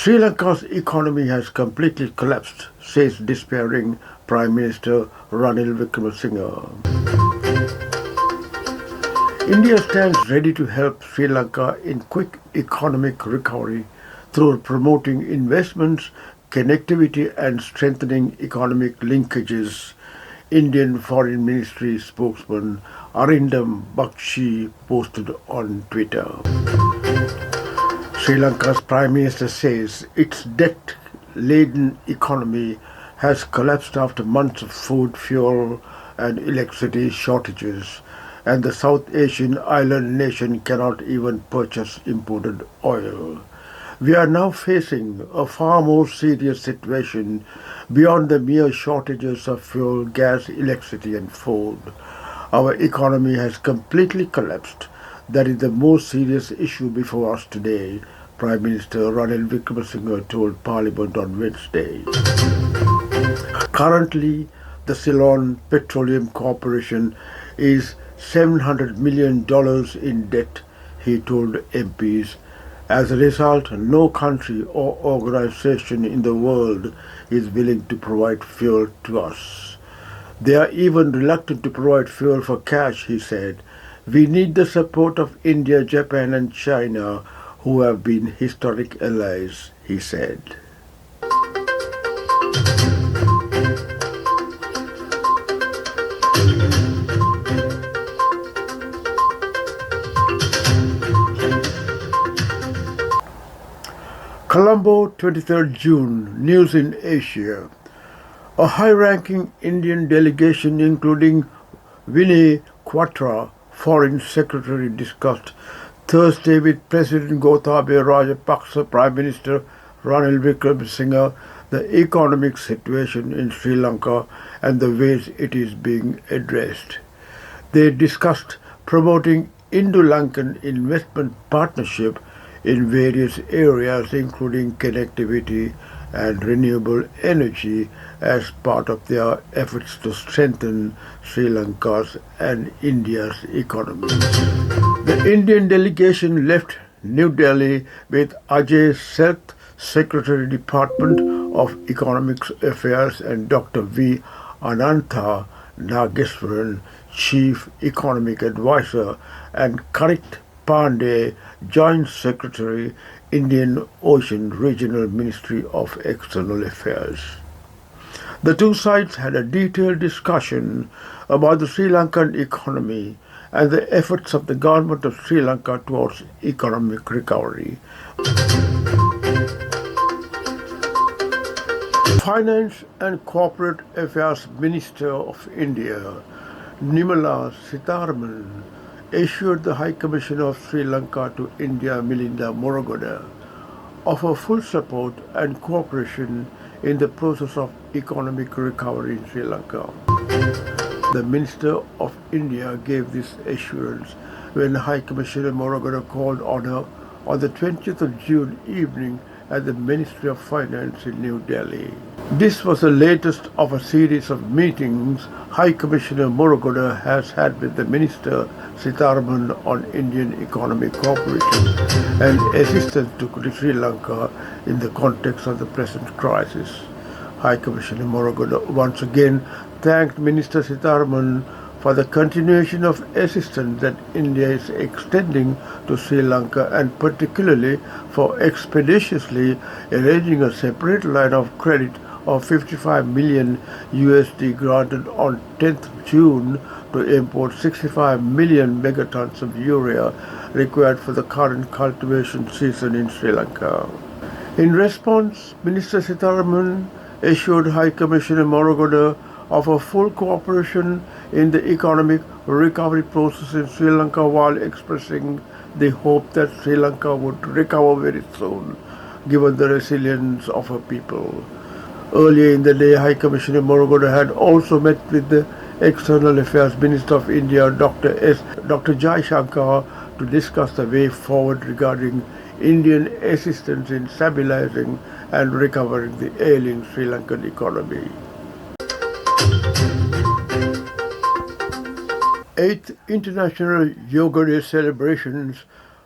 Sri Lanka's economy has completely collapsed, says despairing Prime Minister Ranil Wickremesinghe. India stands ready to help Sri Lanka in quick economic recovery through promoting investments, connectivity and strengthening economic linkages, Indian Foreign Ministry spokesman Arindam Bakshi posted on Twitter. Sri Lanka's Prime Minister says its debt-laden economy has collapsed after months of food, fuel and electricity shortages, and the South Asian island nation cannot even purchase imported oil. We are now facing a far more serious situation beyond the mere shortages of fuel, gas, electricity and food. Our economy has completely collapsed. That is the most serious issue before us today, Prime Minister Ranil Wickremesinghe told Parliament on Wednesday. Currently, the Ceylon Petroleum Corporation is $700 million in debt, he told MPs. As a result, no country or organization in the world is willing to provide fuel to us. They are even reluctant to provide fuel for cash, he said. We need the support of India, Japan and China, who have been historic allies, he said. Colombo, 23rd June, News in Asia. A high-ranking Indian delegation including Vinay Quatra, Foreign Secretary, discussed Thursday with President Gotabaya Rajapaksa, Prime Minister Ranil Wickremesinghe, the economic situation in Sri Lanka and the ways it is being addressed. They discussed promoting Indo-Lankan investment partnership in various areas including connectivity and renewable energy as part of their efforts to strengthen Sri Lanka's and India's economies. The Indian delegation left New Delhi with Ajay Seth, Secretary Department of Economic Affairs, and Dr. V. Anantha Nageswaran, Chief Economic Advisor, and Karit Pandey, Joint Secretary, Indian Ocean Regional Ministry of External Affairs. The two sides had a detailed discussion about the Sri Lankan economy and the efforts of the government of Sri Lanka towards economic recovery. Finance and Corporate Affairs Minister of India, Nirmala Sitharaman, assured the High Commissioner of Sri Lanka to India, Melinda Morogoda, of her full support and cooperation in the process of economic recovery in Sri Lanka. The Minister of India gave this assurance when High Commissioner Morogoda called on her on the 20th of June evening at the Ministry of Finance in New Delhi. This was the latest of a series of meetings High Commissioner Morogoda has had with the Minister Sitharaman on Indian economic cooperation and assistance to Sri Lanka in the context of the present crisis. High Commissioner Morogoda once again thanked Minister Sitharaman for the continuation of assistance that India is extending to Sri Lanka and particularly for expeditiously arranging a separate line of credit of $55 million granted on 10th June to import 65 million megatons of urea required for the current cultivation season in Sri Lanka. In response, Minister Sitharaman assured High Commissioner Morogoda of her full cooperation in the economic recovery process in Sri Lanka while expressing the hope that Sri Lanka would recover very soon, given the resilience of her people. Earlier in the day, High Commissioner Morogoda had also met with the External Affairs Minister of India, Dr. Jai Shankar, to discuss the way forward regarding Indian assistance in stabilizing and recovering the ailing Sri Lankan economy. 8th International Yoga Day celebrations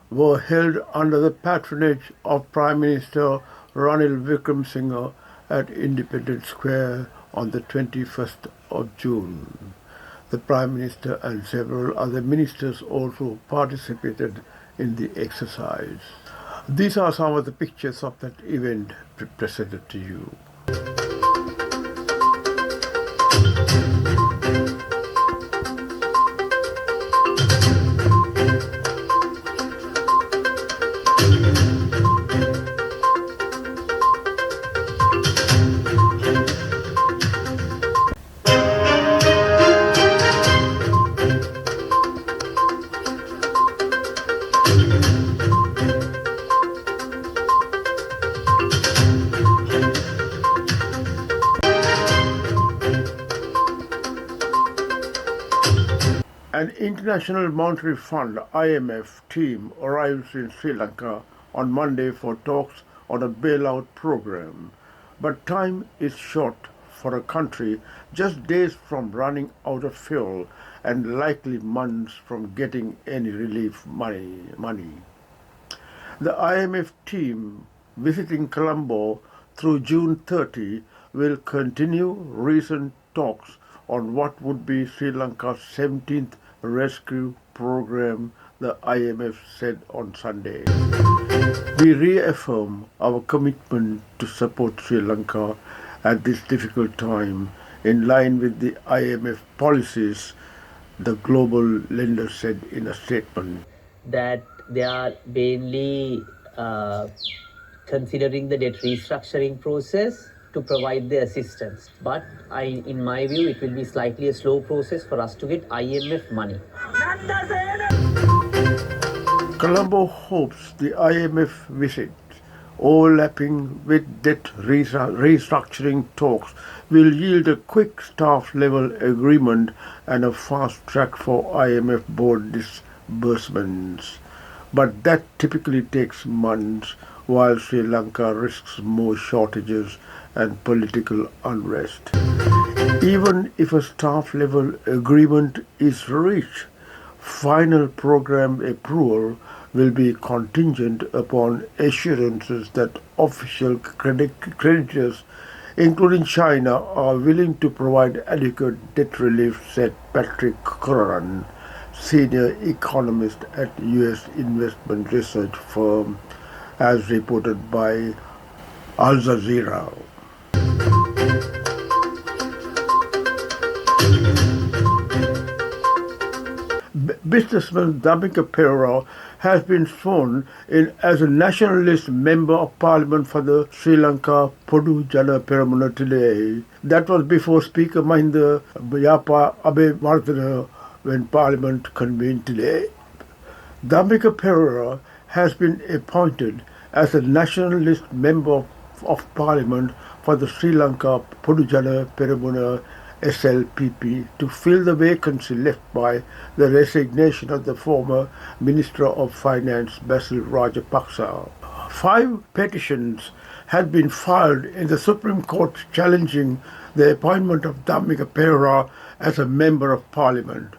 were held under the patronage of Prime Minister Ranil Wickremesinghe at Independence Square on the 21st of June. The Prime Minister and several other ministers also participated in the exercise. These are some of the pictures of that event presented to you. An International Monetary Fund (IMF) team arrives in Sri Lanka on Monday for talks on a bailout program. But time is short for a country just days from running out of fuel and likely months from getting any relief money. The IMF team visiting Colombo through June 30 will continue recent talks on what would be Sri Lanka's 17th rescue program, the IMF said on Sunday. We reaffirm our commitment to support Sri Lanka at this difficult time in line with the IMF policies, the global lender said in a statement. That they are mainly considering the debt restructuring process to provide the assistance. But in my view, it will be slightly a slow process for us to get IMF money. Colombo hopes the IMF visit, overlapping with debt restructuring talks, will yield a quick staff-level agreement and a fast track for IMF board disbursements. But that typically takes months, while Sri Lanka risks more shortages and political unrest. Even if a staff-level agreement is reached, final program approval will be contingent upon assurances that official creditors, including China, are willing to provide adequate debt relief, said Patrick Curran, senior economist at U.S. investment research firm, as reported by Al Jazeera. Businessman Dabika Pera has been sworn in as a nationalist member of parliament for the Sri Lanka Podu Jana Peramuna today. That was before Speaker Mahinda Yapa Abeyewardena when parliament convened today. Dabika Pera has been appointed as a nationalist member of parliament for the Sri Lanka Podu Jana Peramuna SLPP to fill the vacancy left by the resignation of the former Minister of Finance Basil Rajapaksa. 5 petitions had been filed in the Supreme Court challenging the appointment of Dabika Pera as a Member of Parliament.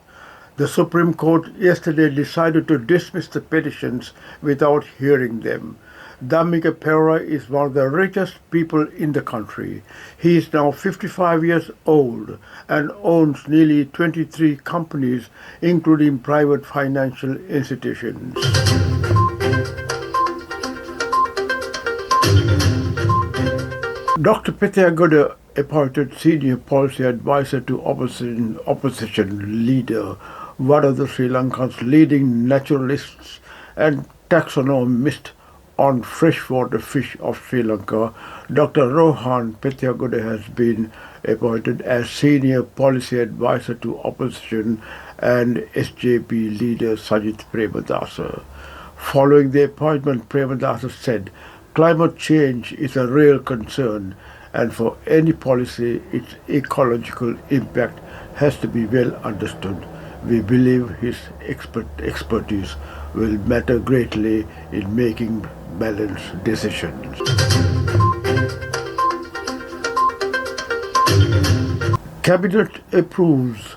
The Supreme Court yesterday decided to dismiss the petitions without hearing them. Dabika Pera is one of the richest people in the country. He is now 55 years old and owns nearly 23 companies, including private financial institutions. Dr. Peter Gooda, appointed senior policy advisor to opposition leader, one of the Sri Lanka's leading naturalists and taxonomist on freshwater fish of Sri Lanka, Dr. Rohan Peter Gooda has been appointed as senior policy advisor to opposition and SJP leader Sajith Premadasa. Following the appointment, Premadasa said, "Climate change is a real concern, and for any policy, its ecological impact has to be well understood. We believe his expertise will matter greatly in making balanced decisions." Cabinet approves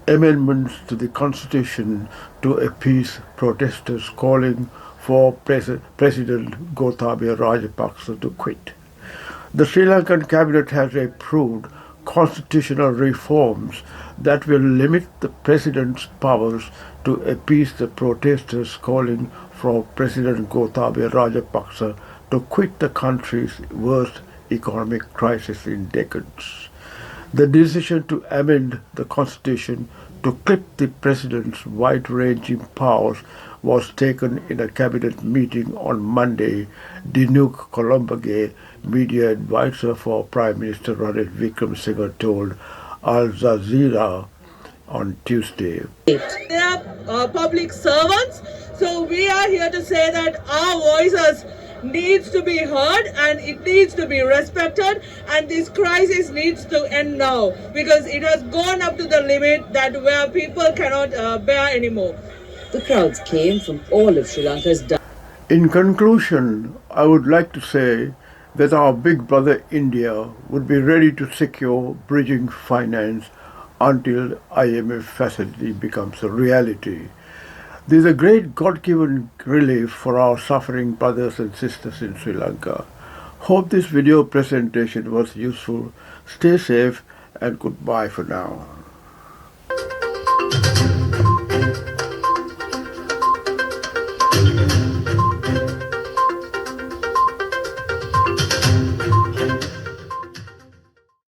amendments to the Constitution to appease protesters calling for President Gotabaya Rajapaksa to quit. The Sri Lankan cabinet has approved constitutional reforms that will limit the president's powers to appease the protesters, calling for President Gotabaya Rajapaksa to quit the country's worst economic crisis in decades. The decision to amend the constitution to clip the president's wide-ranging powers was taken in a cabinet meeting on Monday, Dinuk Colombage, media advisor for Prime Minister Ranil Wickremesinghe, told Al Jazeera on Tuesday. They are public servants, so we are here to say that our voices needs to be heard and it needs to be respected, and this crisis needs to end now because it has gone up to the limit that where people cannot bear anymore. The crowds came from all of Sri Lanka's. In conclusion, I would like to say that our big brother India would be ready to secure bridging finance until IMF facility becomes a reality. This is a great God-given relief for our suffering brothers and sisters in Sri Lanka. Hope this video presentation was useful. Stay safe and goodbye for now.